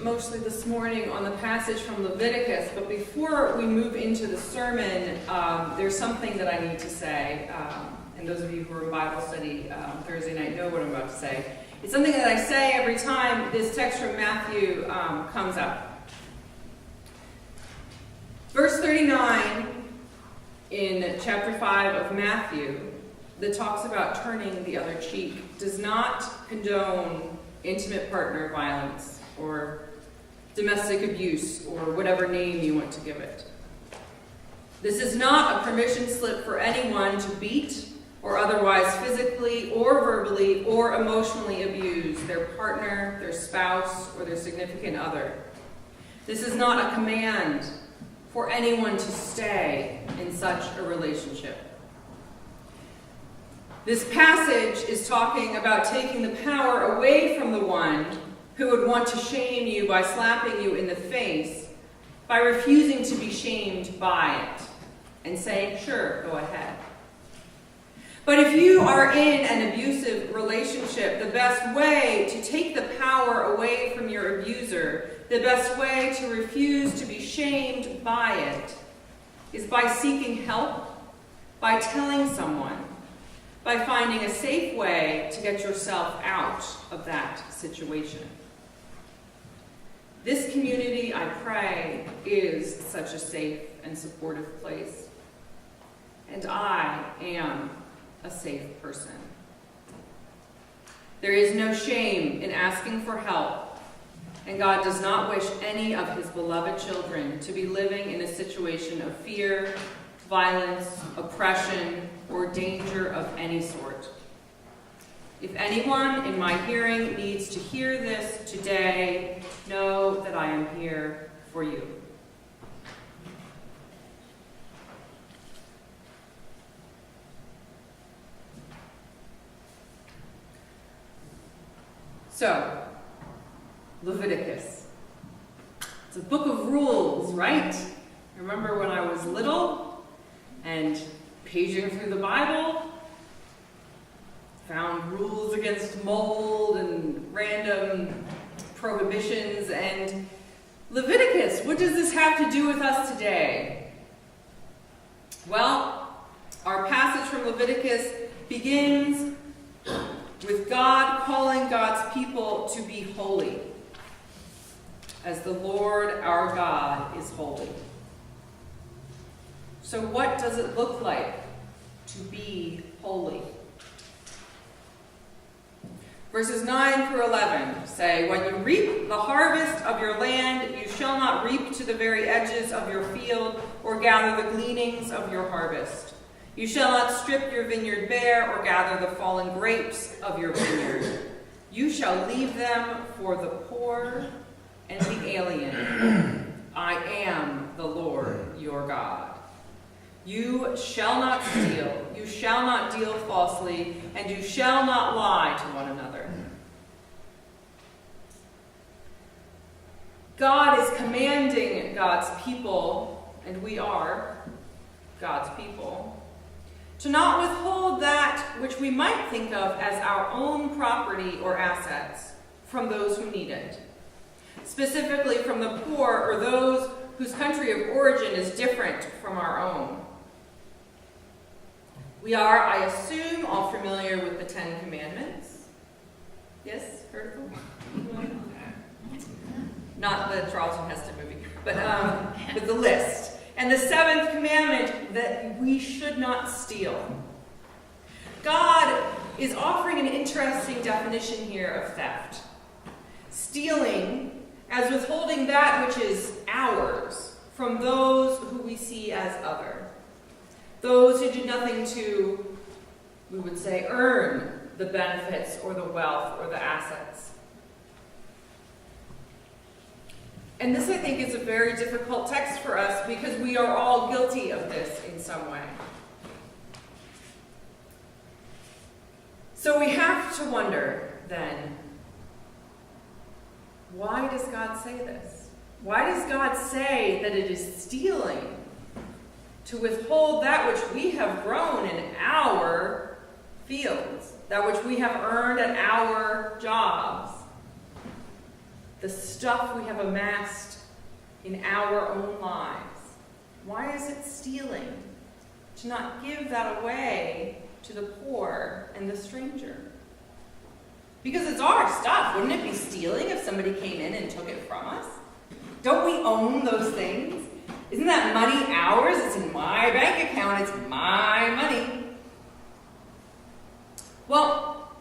mostly this morning on the passage from Leviticus, but before we move into the sermon, there's something that I need to say, and those of you who are in Bible study Thursday night know what I'm about to say. It's something that I say every time this text from Matthew comes up. Verse 39 in chapter 5 of Matthew that talks about turning the other cheek does not condone intimate partner violence or domestic abuse or whatever name you want to give it. This is not a permission slip for anyone to beat or otherwise physically or verbally or emotionally abuse their partner, their spouse, or their significant other. This is not a command for anyone to stay in such a relationship. This passage is talking about taking the power away from the one who would want to shame you by slapping you in the face, by refusing to be shamed by it, and saying, sure, go ahead. But if you are in an abusive relationship, the best way to take the power away from your abuser, the best way to refuse to be shamed by it, is by seeking help, by telling someone, by finding a safe way to get yourself out of that situation. This community, I pray, is such a safe and supportive place. And I am a safe person. There is no shame in asking for help, and God does not wish any of his beloved children to be living in a situation of fear, violence, oppression, or danger of any sort. If anyone in my hearing needs to hear this today, know that I am here for you. So, Leviticus. It's a book of rules, right? Remember when I was little and paging through the Bible, found rules against mold and random prohibitions, and Leviticus, what does this have to do with us today? Well, our passage from Leviticus begins with God calling God's people to be holy, as the Lord our God is holy. So what does it look like to be holy? Verses 9 through 11 say, when you reap the harvest of your land, you shall not reap to the very edges of your field or gather the gleanings of your harvest. You shall not strip your vineyard bare or gather the fallen grapes of your vineyard. You shall leave them for the poor and the alien. I am the Lord your God. You shall not steal, you shall not deal falsely, and you shall not lie to one another. God is commanding God's people, and we are God's people, to not withhold that which we might think of as our own property or assets from those who need it, specifically from the poor or those whose country of origin is different from our own. We are, I assume, all familiar with the Ten Commandments. Yes, heard of them? Not the Charlton Heston movie, but with the list. And the seventh commandment, that we should not steal. God is offering an interesting definition here of theft. Stealing as withholding that which is ours from those who we see as other. Those who do nothing to, we would say, earn the benefits or the wealth or the assets. And this, I think, is a very difficult text for us because we are all guilty of this in some way. So we have to wonder, then, why does God say this? Why does God say that it is stealing to withhold that which we have grown in our fields, that which we have earned at our jobs? the stuff we have amassed in our own lives, why is it stealing to not give that away to the poor and the stranger? Because it's our stuff. Wouldn't it be stealing if somebody came in and took it from us? Don't we own those things? Isn't that money ours? It's in my bank account. It's my money. Well,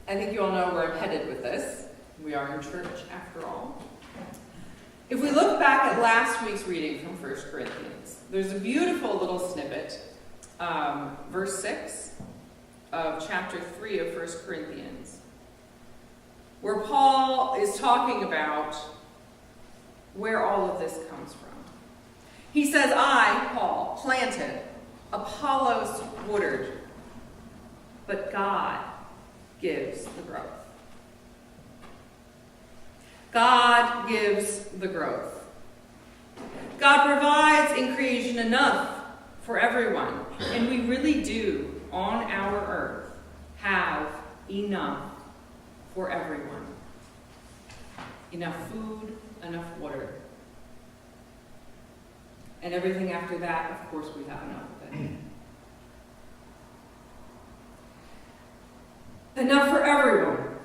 I think you all know where I'm headed with this. We are in church, after all. If we look back at last week's reading from 1 Corinthians, there's a beautiful little snippet, verse 6 of chapter 3 of 1 Corinthians, where Paul is talking about where all of this comes from. He says, I, Paul, planted, Apollos watered, but God gives the growth. God gives the growth. God provides in creation enough for everyone, and we really do, on our earth, have enough for everyone. Enough food, enough water. And everything after that, of course, we have enough of it. Enough for everyone.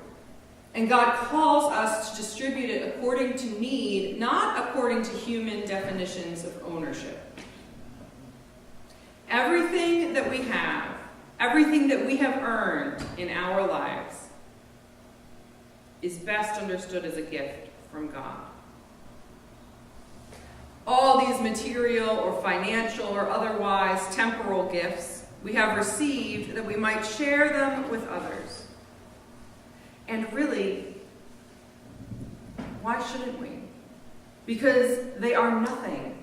And God calls us to distribute it according to need, not according to human definitions of ownership. Everything that we have, everything that we have earned in our lives, is best understood as a gift from God. All these material or financial or otherwise temporal gifts we have received that we might share them with others. And really, why shouldn't we? Because they are nothing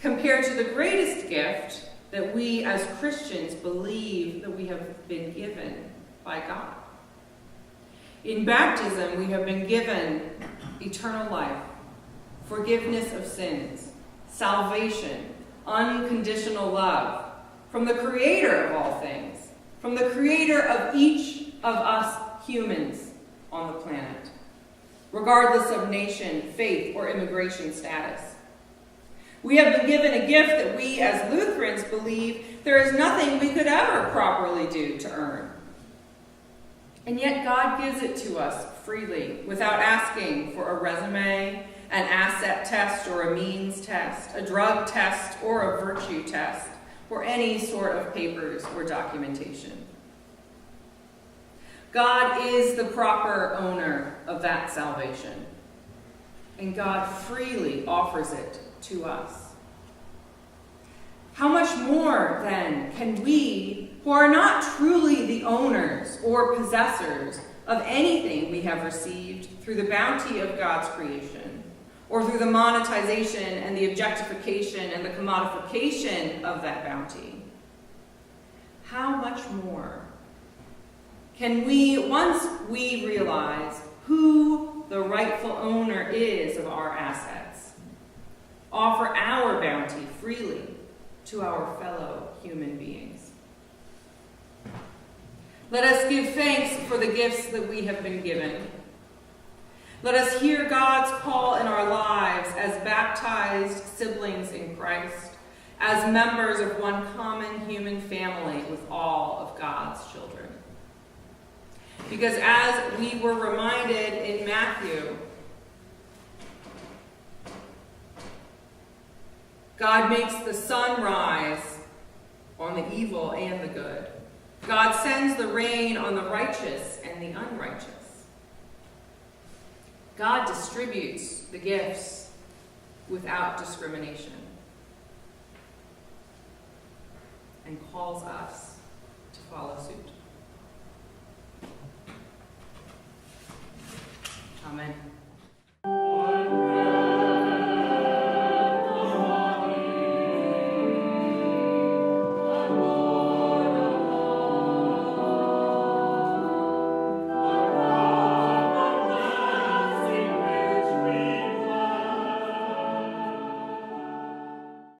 compared to the greatest gift that we as Christians believe that we have been given by God. In baptism, we have been given eternal life, forgiveness of sins, salvation, unconditional love from the Creator of all things, from the Creator of each of us humans on the planet, regardless of nation, faith, or immigration status. We have been given a gift that we as Lutherans believe there is nothing we could ever properly do to earn. And yet God gives it to us freely, without asking for a resume, an asset test or a means test, a drug test or a virtue test, or any sort of papers or documentation. God is the proper owner of that salvation, and God freely offers it to us. How much more, then, can we, who are not truly the owners or possessors of anything we have received through the bounty of God's creation, or through the monetization and the objectification and the commodification of that bounty, how much more can we, once we realize who the rightful owner is of our assets, offer our bounty freely to our fellow human beings? Let us give thanks for the gifts that we have been given. Let us hear God's call in our lives as baptized siblings in Christ, as members of one common human family with all of God's children. Because as we were reminded in Matthew, God makes the sun rise on the evil and the good. God sends the rain on the righteous and the unrighteous. God distributes the gifts without discrimination and calls us to follow suit. Amen.